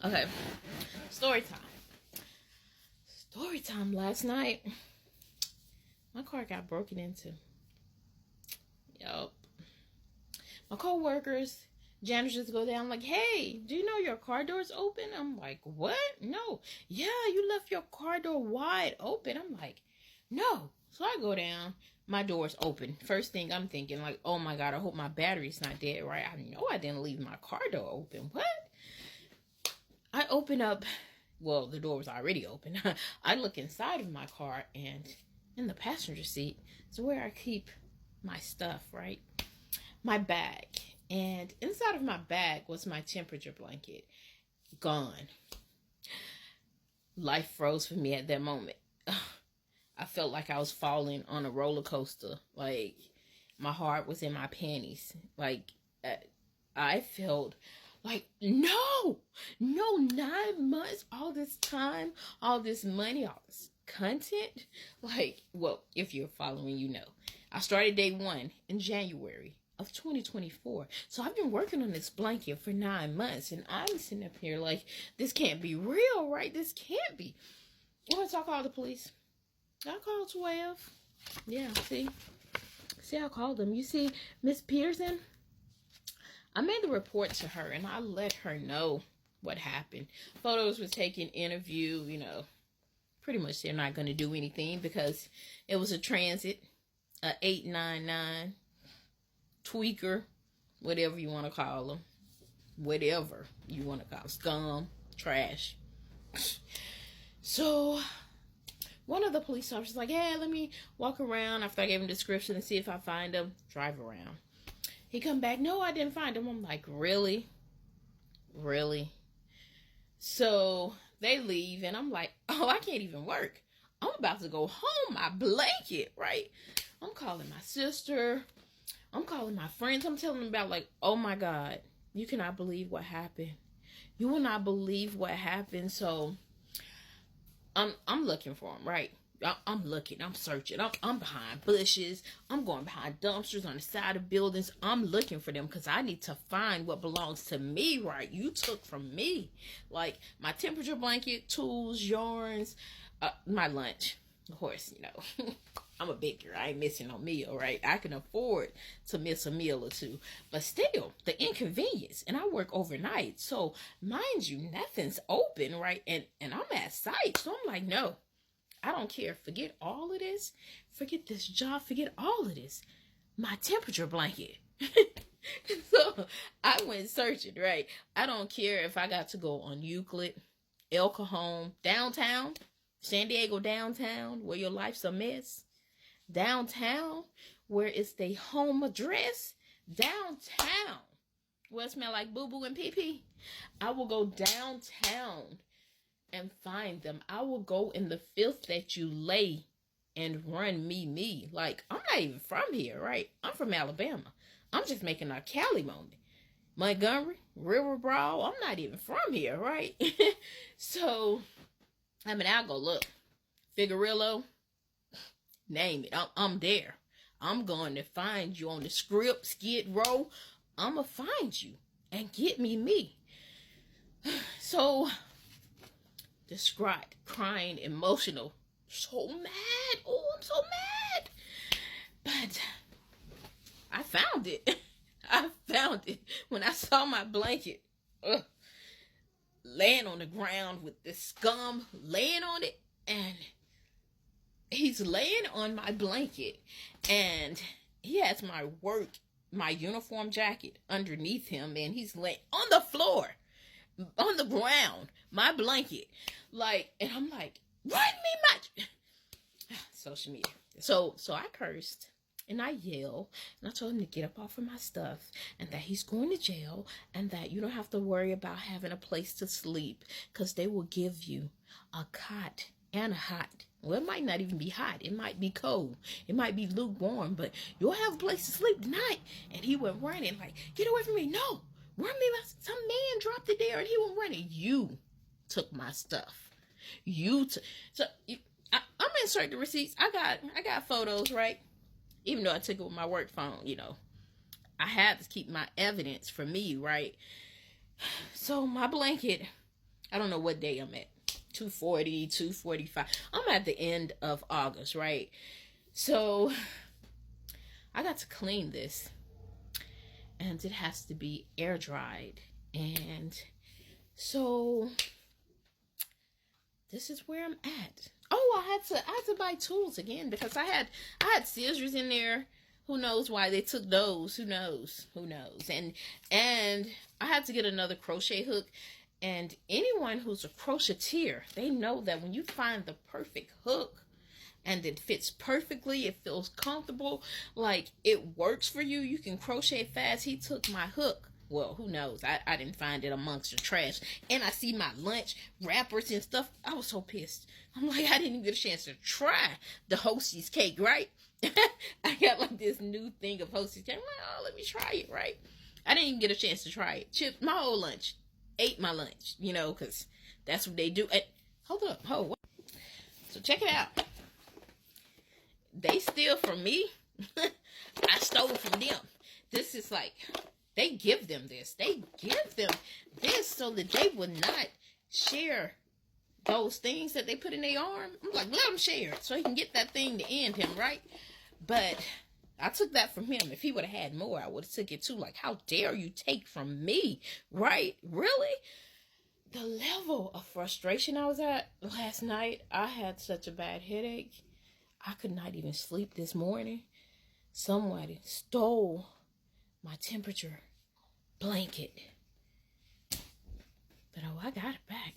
Okay, story time. Story time last night. My car got broken into. Yup. My co-workers, janitors go down like, hey, do you know your car door's open? I'm like, what? No. Yeah, you left your car door wide open. I'm like, no. So I go down. My door's open. First thing I'm thinking, like, oh my God, I hope my battery's not dead, right? I know I didn't leave my car door open. What? I open up. Well, the door was already open. I look inside of my car, and in the passenger seat is where I keep my stuff, right? My bag. And inside of my bag was my temperature blanket. Gone. Life froze for me at that moment. I felt like I was falling on a roller coaster. Like, my heart was in my panties. Like, I felt like, no, 9 months, all this time, all this money, all this content. Like, well, if you're following, you know. I started day 1 in January of 2024. So I've been working on this blanket for 9 months, and I'm sitting up here like, this can't be real, right? This can't be. Well, so I called the police. I called 12. Yeah, see, I called them. You see, Miss Pearson, I made the report to her, and I let her know what happened. Photos were taken, interview, you know. Pretty much they're not going to do anything because it was a transit, a 899, tweaker, whatever you want to call them. Whatever you want to call them. Scum, trash. So one of the police officers was like, hey, let me walk around after I gave him a description and see if I find him. Drive around. He come back, no, I didn't find him. I'm like, really? So they leave, and I'm like, oh, I can't even work. I'm about to go home. My blanket, right? I'm calling my sister. I'm calling my friends. I'm telling them about, like, oh my God, you cannot believe what happened. You will not believe what happened. So I'm looking for him, right? I'm looking, I'm searching, I'm behind bushes, I'm going behind dumpsters on the side of buildings. I'm looking for them because I need to find what belongs to me, right? You took from me, like my temperature blanket, tools, yarns, my lunch. Of course, you know, I'm a big girl. I ain't missing no meal, right? I can afford to miss a meal or two, but still, the inconvenience. And I work overnight, so mind you, nothing's open, right? And I'm at site, so I'm like, no. I don't care. Forget all of this. Forget this job. Forget all of this. My temperature blanket. So I went searching, right? I don't care if I got to go on Euclid, El Cajon, downtown, San Diego downtown, where your life's a mess. Downtown, where it's the home address. Downtown, where it smell like boo-boo and pee-pee. I will go downtown and find them. I will go in the filth that you lay and run me. Like, I'm not even from here, right? I'm from Alabama. I'm just making a Cali moment. Montgomery, River Brawl, I'm not even from here, right? So, I mean, I'll go look. Figuerillo, name it. I'm there. I'm going to find you on the Script, Skid Row. I'm going to find you and get me. So, distraught, crying, emotional, so mad. Oh, I'm so mad. But I found it. I found it when I saw my blanket laying on the ground with the scum laying on it, and he's laying on my blanket, and he has my uniform jacket underneath him, and he's laying on the floor, on the ground, my blanket, like, and I'm like, run me my social media. So I cursed and I yelled, and I told him to get up off of my stuff, and that he's going to jail, and that you don't have to worry about having a place to sleep, because they will give you a cot and a hot. Well, it might not even be hot. It might be cold. It might be lukewarm, but you'll have a place to sleep tonight. And he went running like, get away from me. No. Run me. Some man dropped it there and he went running. You took my stuff. I'm insert the receipts. I got photos, right? Even though I took it with my work phone, you know. I had to keep my evidence for me, right? So my blanket I don't know what day I'm at. 240, 245. I'm at the end of August, right? So I got to clean this, and it has to be air dried. And so this is where I'm at. Oh, I had to buy tools again, because I had scissors in there. Who knows why they took those? Who knows? And I had to get another crochet hook. And anyone who's a crocheteer, they know that when you find the perfect hook and it fits perfectly, it feels comfortable, like it works for you, you can crochet fast. He took my hook. Well, who knows? I didn't find it amongst the trash. And I see my lunch wrappers and stuff. I was so pissed. I'm like, I didn't even get a chance to try the Hostess cake, right? I got like this new thing of Hostess cake. I'm like, oh, let me try it, right? I didn't even get a chance to try it. Chipped my whole lunch. Ate my lunch, because that's what they do. And, hold up. What? So check it out. They steal from me. I stole from them. This is like, they give them this. They give them this so that they would not share those things that they put in their arm. I'm like, let them share it so he can get that thing to end him, right? But I took that from him. If he would have had more, I would have took it too. Like, how dare you take from me, right? Really? The level of frustration I was at last night, I had such a bad headache. I could not even sleep this morning. Somebody stole my temperature blanket. But oh, I got it back.